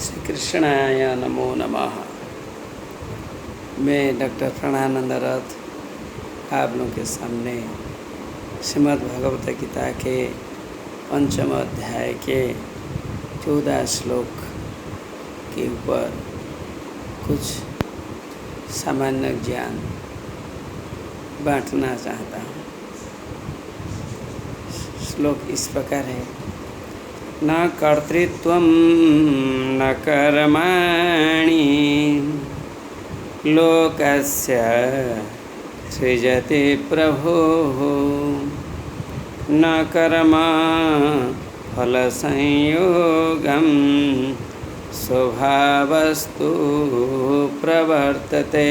श्री कृष्णाय नमो नमः। मैं डॉक्टर प्रणयानंद रथ आप लोगों के सामने श्रीमद् भगवत गीता के 5वें अध्याय के 14 श्लोक के ऊपर कुछ सामान्य ज्ञान बांटना चाहता हूँ। श्लोक इस प्रकार है। न कर्तृत्वं न कर्माणि लोकस्य सृजति प्रभुः न कर्म फलसंयोगं स्वभावस्तु प्रवर्तते।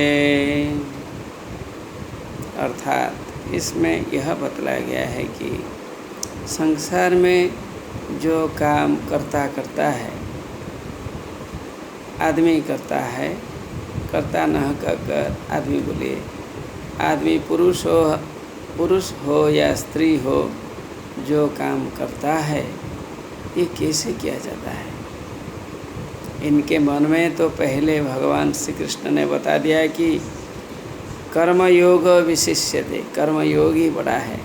अर्थात इसमें यह बतलाया गया है कि संसार में जो काम करता है आदमी करता है, करता न कहकर आदमी बोले, आदमी पुरुष हो या स्त्री हो, जो काम करता है ये कैसे किया जाता है। इनके मन में तो पहले भगवान श्री कृष्ण ने बता दिया कि कर्मयोग विशिष्यते, कर्मयोग ही बड़ा है,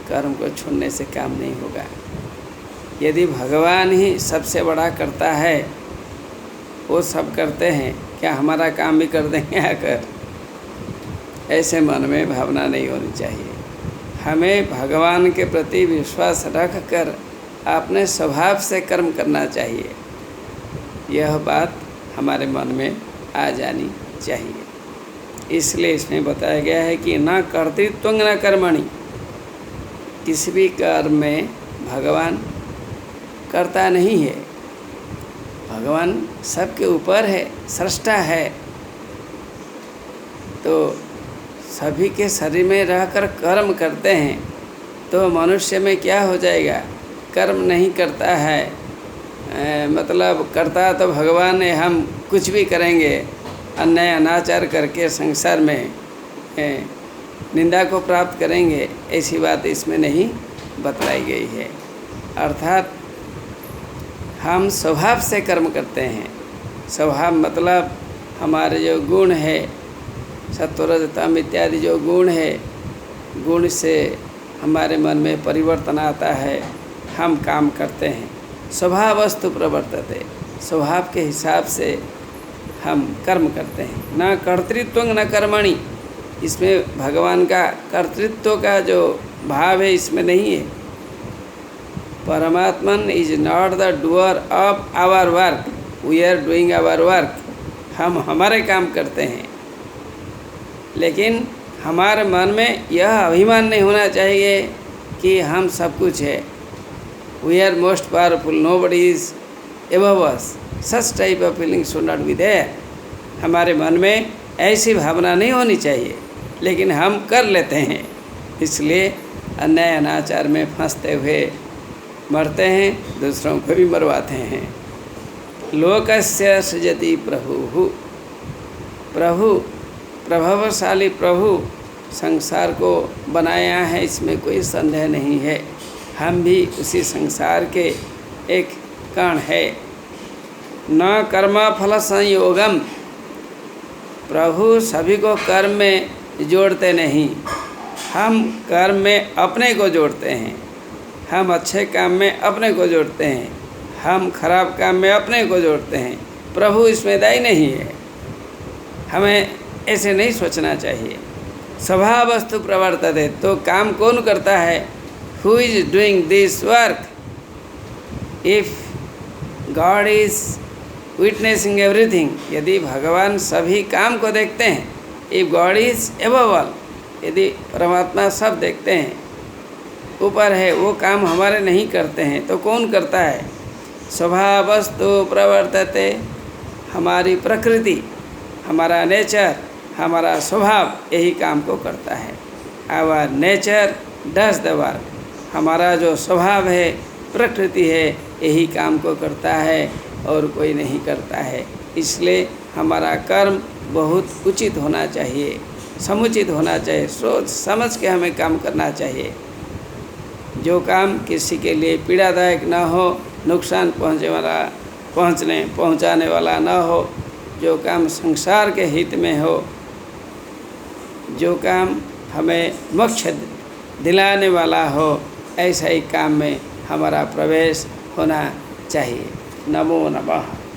कर्म को छोड़ने से काम नहीं होगा। यदि भगवान ही सबसे बड़ा करता है, वो सब करते हैं, क्या हमारा काम भी कर देंगे आकर? ऐसे मन में भावना नहीं होनी चाहिए। हमें भगवान के प्रति विश्वास रख कर अपने स्वभाव से कर्म करना चाहिए। यह बात हमारे मन में आ जानी चाहिए। इसलिए इसमें बताया गया है कि न कर्तृत्व न कर्मणि, किसी भी कर्म में भगवान करता नहीं है। भगवान सबके ऊपर है, सृष्टा है, तो सभी के शरीर में रहकर कर्म करते हैं, तो मनुष्य में क्या हो जाएगा? कर्म नहीं करता है, मतलब करता तो भगवान है, हम कुछ भी करेंगे, अन्याय अनाचार करके संसार में निंदा को प्राप्त करेंगे, ऐसी बात इसमें नहीं बतलाई गई है। अर्थात हम स्वभाव से कर्म करते हैं। स्वभाव मतलब हमारे जो गुण है, सत्वरजतम इत्यादि जो गुण है, गुण से हमारे मन में परिवर्तन आता है, हम काम करते हैं। स्वभावस्तु प्रवर्तते, स्वभाव के हिसाब से हम कर्म करते हैं। न कर्तृत्व न कर्मणि, इसमें भगवान का कर्तृत्व का जो भाव है इसमें नहीं है। Paramatman is not the doer of our work, we are doing our work. हम हमारे काम करते हैं, लेकिन हमारे मन में यह अभिमान नहीं होना चाहिए कि हम सब कुछ है। We are most powerful, nobody is above us, such type of feeling should not be there. हमारे मन में ऐसी भावना नहीं होनी चाहिए, लेकिन हम कर लेते हैं। इसलिए अन्याय अनाचार में फंसते हुए मरते हैं, दूसरों को भी मरवाते हैं। लोकस्य सृजति प्रभु, प्रभु प्रभावशाली प्रभु संसार को बनाया है, इसमें कोई संदेह नहीं है। हम भी उसी संसार के एक कण है। न कर्म फल संयोगम, प्रभु सभी को कर्म में जोड़ते नहीं, हम कर्म में अपने को जोड़ते हैं। हम अच्छे काम में अपने को जोड़ते हैं, हम खराब काम में अपने को जोड़ते हैं। प्रभु इसमें दायी नहीं है। हमें ऐसे नहीं सोचना चाहिए। स्वभावस्तु प्रवर्तते, तो काम कौन करता है? Who is doing this work? If God is witnessing everything, यदि भगवान सभी काम को देखते हैं, if God is above all, यदि परमात्मा सब देखते हैं, ऊपर है, वो काम हमारे नहीं करते हैं, तो कौन करता है? स्वभावस्तु प्रवर्तते, हमारी प्रकृति, हमारा नेचर, हमारा स्वभाव यही काम को करता है। Our nature does the work, हमारा जो स्वभाव है, प्रकृति है, यही काम को करता है और कोई नहीं करता है। इसलिए हमारा कर्म बहुत उचित होना चाहिए, समुचित होना चाहिए, सोच समझ के हमें काम करना चाहिए। जो काम किसी के लिए पीड़ादायक ना हो, नुकसान पहुँचे वाला पहुँचाने वाला न हो, जो काम संसार के हित में हो, जो काम हमें मोक्ष दिलाने वाला हो, ऐसा ही काम में हमारा प्रवेश होना चाहिए। नमो नमः।